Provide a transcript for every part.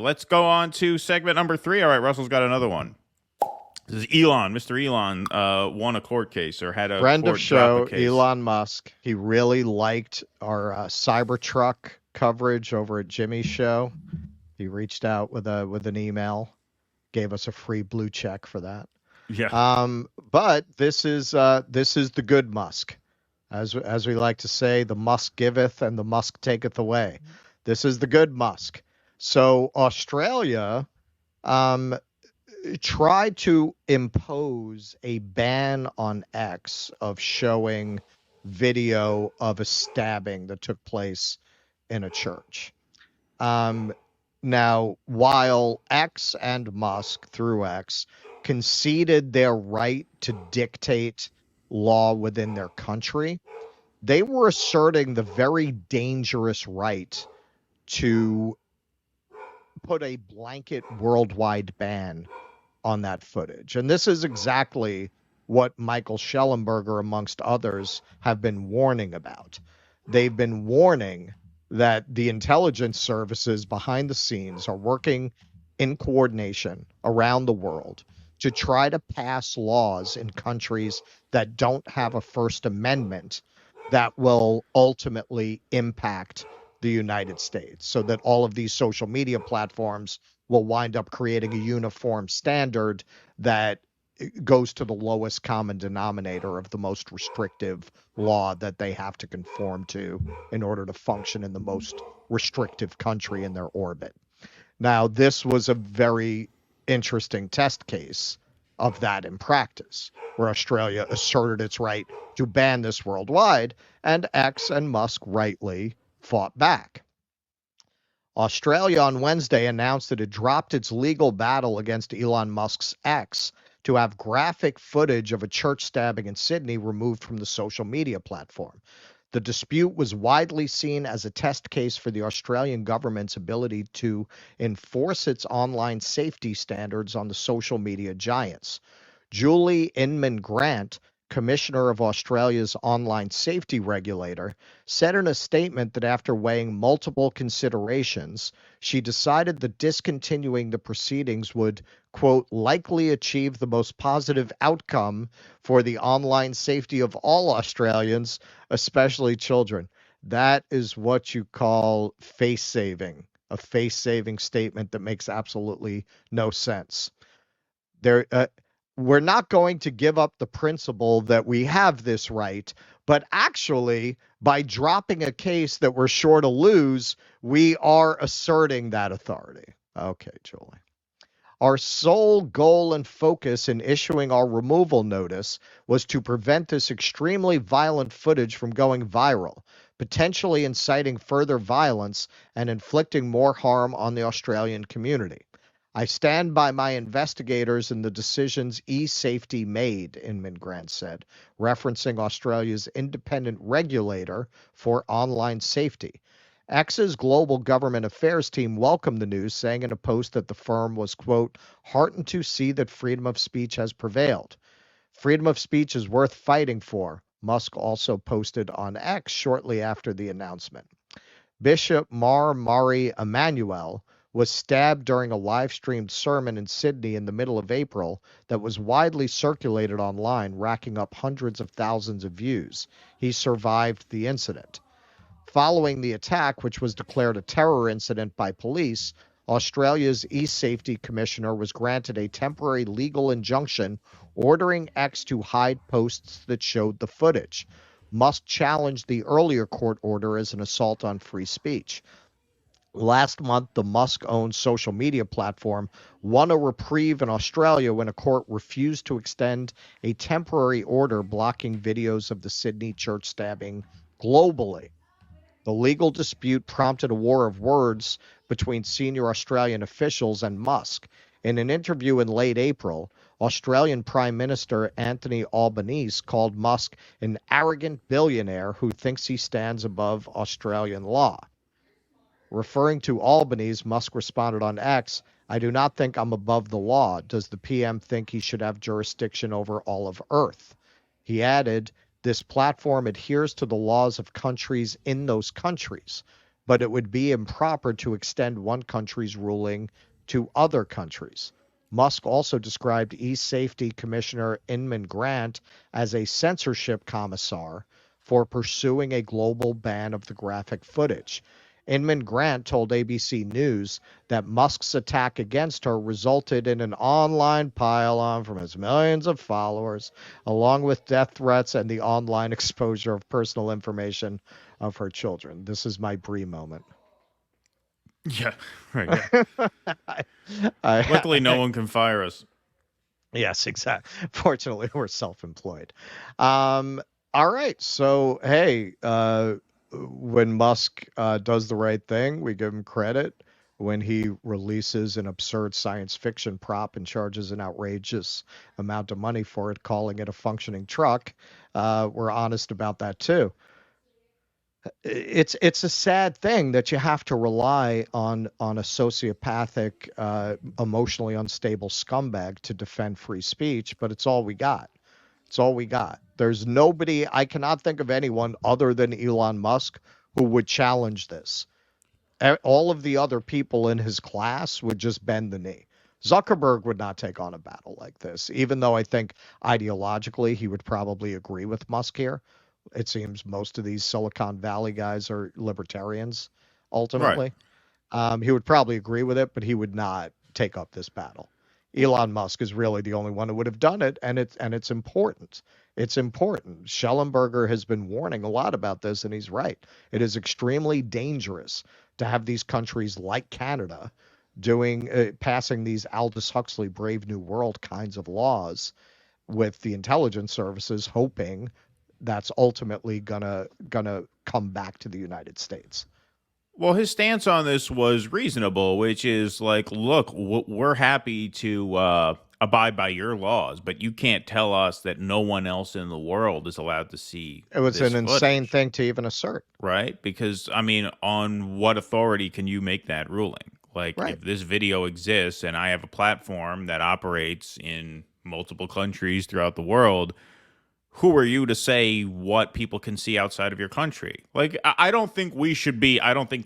Let's go on to segment number 3. All right, Russell's got another one. This is Elon. Mr. Elon won a court case or had a friend court of show, drop a case. Elon Musk. He really liked our Cybertruck coverage over at Jimmy's show. He reached out with an email, gave us a free blue check for that. Yeah. But this is the good Musk, as we like to say, the Musk giveth and the Musk taketh away. This is the good Musk. So Australia tried to impose a ban on X of showing video of a stabbing that took place in a church. Now, while X and Musk, through X, conceded their right to dictate law within their country, they were asserting the very dangerous right to put a blanket worldwide ban on that footage. And this is exactly what Michael Schellenberger, amongst others, have been warning about. They've been warning that the intelligence services behind the scenes are working in coordination around the world to try to pass laws in countries that don't have a First Amendment that will ultimately impact the United States, so that all of these social media platforms will wind up creating a uniform standard that goes to the lowest common denominator of the most restrictive law that they have to conform to in order to function in the most restrictive country in their orbit. Now, this was a very interesting test case of that in practice, where Australia asserted its right to ban this worldwide, and X and Musk rightly fought back. Australia on Wednesday announced that it dropped its legal battle against Elon Musk's X to have graphic footage of a church stabbing in Sydney removed from the social media platform. The dispute was widely seen as a test case for the Australian government's ability to enforce its online safety standards on the social media giants. Julie Inman-Grant, Commissioner of Australia's online safety regulator, said in a statement that after weighing multiple considerations, she decided that discontinuing the proceedings would, quote, likely achieve the most positive outcome for the online safety of all Australians, especially children. That is what you call face-saving, a face-saving statement that makes absolutely no sense. We're not going to give up the principle that we have this right, but actually, by dropping a case that we're sure to lose, we are asserting that authority. Okay, Julie. Our sole goal and focus in issuing our removal notice was to prevent this extremely violent footage from going viral, potentially inciting further violence and inflicting more harm on the Australian community. I stand by my investigators and the decisions eSafety made, Inman-Grant said, referencing Australia's independent regulator for online safety. X's global government affairs team welcomed the news, saying in a post that the firm was, quote, heartened to see that freedom of speech has prevailed. Freedom of speech is worth fighting for, Musk also posted on X shortly after the announcement. Bishop Mar Mari Emanuel was stabbed during a live-streamed sermon in Sydney in the middle of April that was widely circulated online, racking up hundreds of thousands of views. He survived the incident. Following the attack, which was declared a terror incident by police, Australia's eSafety Commissioner was granted a temporary legal injunction ordering X to hide posts that showed the footage. Musk challenged the earlier court order as an assault on free speech. Last month, the Musk-owned social media platform won a reprieve in Australia when a court refused to extend a temporary order blocking videos of the Sydney church stabbing globally. The legal dispute prompted a war of words between senior Australian officials and Musk. In an interview in late April, Australian Prime Minister Anthony Albanese called Musk an arrogant billionaire who thinks he stands above Australian law. Referring to Albanese, Musk responded on X, I do not think I'm above the law. Does the PM think he should have jurisdiction over all of Earth? He added, this platform adheres to the laws of countries in those countries. but it would be improper to extend one country's ruling to other countries. Musk also described e-safety Commissioner Inman Grant as a censorship commissar for pursuing a global ban of the graphic footage. Inman Grant told ABC News that Musk's attack against her resulted in an online pile-on from his millions of followers, along with death threats and the online exposure of personal information of her children. This is my Brie moment. Yeah, right. Yeah. Luckily, no one can fire us. Yes, exactly. Fortunately, we're self-employed. All right. So, hey, when Musk does the right thing, we give him credit. When he releases an absurd science fiction prop and charges an outrageous amount of money for it, calling it a functioning truck, we're honest about that too. It's a sad thing that you have to rely on a sociopathic, emotionally unstable scumbag to defend free speech, but it's all we got. It's all we got. There's nobody, I cannot think of anyone other than Elon Musk who would challenge this. All of the other people in his class would just bend the knee. Zuckerberg would not take on a battle like this, even though I think ideologically he would probably agree with Musk here. It seems most of these Silicon Valley guys are libertarians, ultimately. Right. He would probably agree with it, but he would not take up this battle. Elon Musk is really the only one who would have done it, and it's important. It's important. Schellenberger has been warning a lot about this, and he's right. It is extremely dangerous to have these countries like Canada passing these Aldous Huxley Brave New World kinds of laws with the intelligence services hoping that's ultimately gonna come back to the United States. Well, his stance on this was reasonable, which is like, look, we're happy to abide by your laws, but you can't tell us that no one else in the world is allowed to see. It was an insane thing to even assert. Right? Because, I mean, on what authority can you make that ruling? Like, right. If this video exists and I have a platform that operates in multiple countries throughout the world, who are you to say what people can see outside of your country? Like, I don't think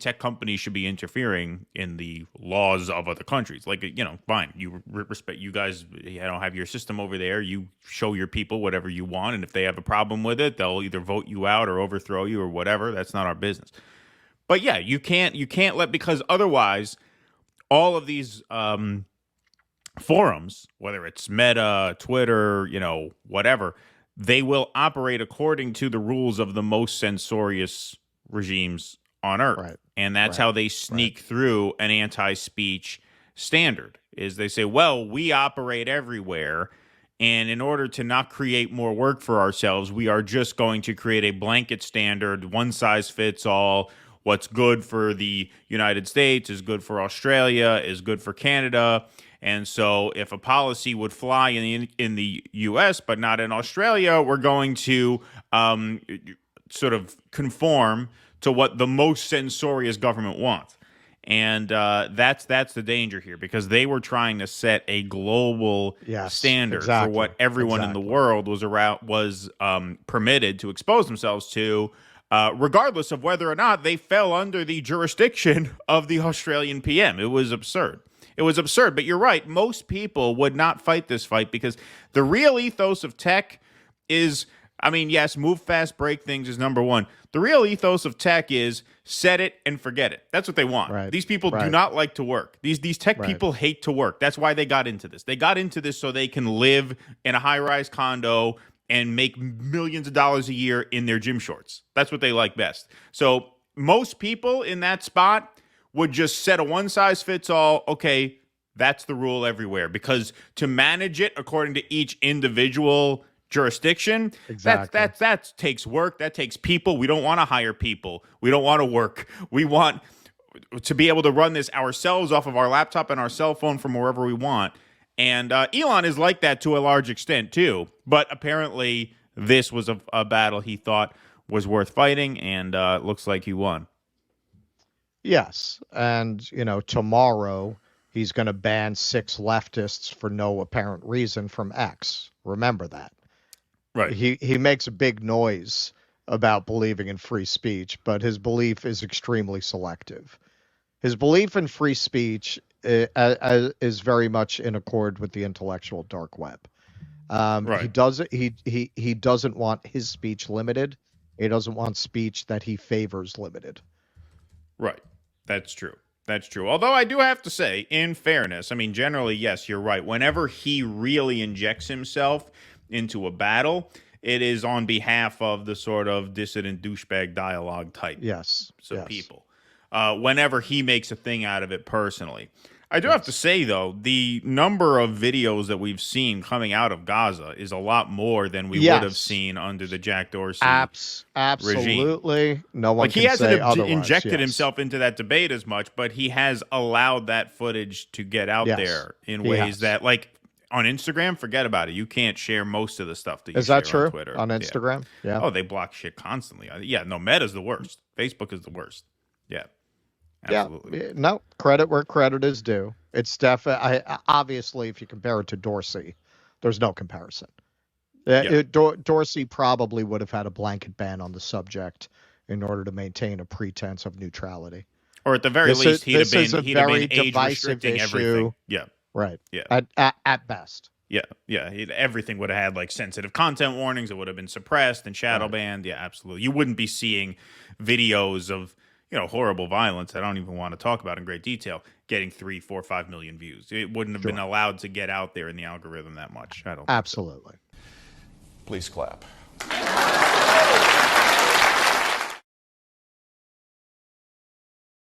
tech companies should be interfering in the laws of other countries. Like, fine, you respect, you guys, have your system over there. You show your people whatever you want. And if they have a problem with it, they'll either vote you out or overthrow you or whatever. That's not our business. But yeah, you can't because otherwise all of these, forums, whether it's Meta, Twitter, whatever, they will operate according to the rules of the most censorious regimes on earth. Right. And that's how they sneak through an anti-speech standard, is they say, well, we operate everywhere, and in order to not create more work for ourselves, we are just going to create a blanket standard, one size fits all. What's good for the United States is good for Australia, is good for Canada. And so if a policy would fly in the U.S. but not in Australia, we're going to sort of conform to what the most censorious government wants. And that's the danger here, because they were trying to set a global standard for what everyone in the world was permitted to expose themselves to, regardless of whether or not they fell under the jurisdiction of the Australian PM. It was absurd. It was absurd, but you're right. Most people would not fight this fight because the real ethos of tech is, yes, move fast, break things is number one. The real ethos of tech is set it and forget it. That's what they want. Right. These people do not like to work. These tech people hate to work. That's why they got into this. They got into this so they can live in a high-rise condo and make millions of dollars a year in their gym shorts. That's what they like best. So most people in that spot would just set a one-size-fits-all, okay, that's the rule everywhere. Because to manage it according to each individual jurisdiction, that takes work, that takes people. We don't want to hire people. We don't want to work. We want to be able to run this ourselves off of our laptop and our cell phone from wherever we want. And Elon is like that to a large extent, too. But apparently this was a battle he thought was worth fighting, and it looks like he won. Yes, and, tomorrow he's going to ban 6 leftists for no apparent reason from X. Remember that. Right. He makes a big noise about believing in free speech, but his belief is extremely selective. His belief in free speech is very much in accord with the intellectual dark web. He doesn't want his speech limited. He doesn't want speech that he favors limited. Right. That's true. That's true. Although I do have to say, in fairness, I mean, generally, yes, you're right. Whenever he really injects himself into a battle, it is on behalf of the sort of dissident douchebag dialogue type people. Whenever he makes a thing out of it personally. I do have to say, though, the number of videos that we've seen coming out of Gaza is a lot more than we would have seen under the Jack Dorsey absolutely regime. No one he hasn't injected himself into that debate as much, but he has allowed that footage to get out there in ways that, like, on Instagram, forget about it. You can't share most of the stuff that you share on Twitter. On Instagram? Yeah. Oh, they block shit constantly. No, Meta's the worst. Facebook is the worst. Yeah. Absolutely. Yeah, no, credit where credit is due. It's definitely, obviously, if you compare it to Dorsey, there's no comparison. Dorsey probably would have had a blanket ban on the subject in order to maintain a pretense of neutrality. Or at the very least, he'd have been age restricting everything. Yeah. Right. Yeah. At best. Yeah. Everything would have had like sensitive content warnings. It would have been suppressed and shadow banned. Yeah, absolutely. You wouldn't be seeing videos of horrible violence I don't even want to talk about in great detail, getting 3, 4, 5 million views. It wouldn't have been allowed to get out there in the algorithm that much. I don't. Absolutely. Please clap.